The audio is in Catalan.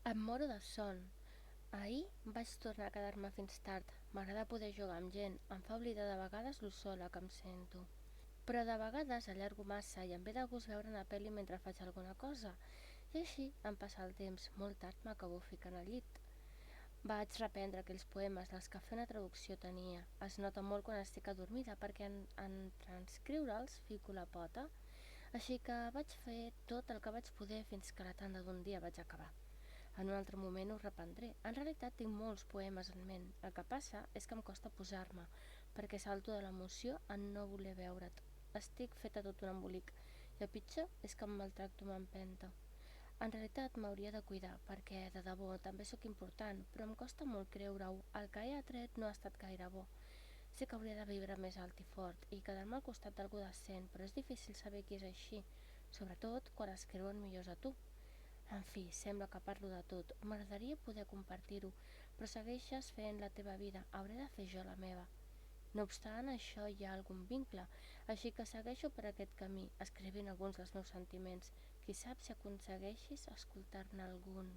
Em moro de son. Ahir vaig tornar a quedar-me fins tard. M'agrada poder jugar amb gent. Em fa oblidar de vegades lo sola que em sento. Però de vegades allargo massa i em ve de gust veure una pel·li mentre faig alguna cosa. I així em passa el temps. Molt tard m'acabo ficant al llit. Vaig reprendre aquells poemes dels que fer una traducció tenia. Es nota molt quan estic adormida perquè en transcriure'ls fico la pota. Així que vaig fer tot el que vaig poder fins que la tanda d'un dia vaig acabar. En un altre moment ho reprendré. En realitat tinc molts poemes en ment. El que passa és que em costa posar-me, perquè salto de l'emoció en no voler veure't. Estic feta tot un embolic, i el pitjor és que em maltracto amb empenta. En realitat m'hauria de cuidar, perquè de debò també sóc important, però em costa molt creure-ho. El que he atret no ha estat gaire bo. Sé que hauria de vibre més alt i fort i quedar-me al costat d'algú decent, però és difícil saber qui és així, sobretot quan es creuen millors a tu. En fi, sembla que parlo de tot. M'agradaria poder compartir-ho, però segueixes fent la teva vida. Hauré de fer jo la meva. No obstant això, hi ha algun vincle, així que segueixo per aquest camí, escrivint alguns dels meus sentiments. Qui sap si aconsegueixis escoltar-ne algun.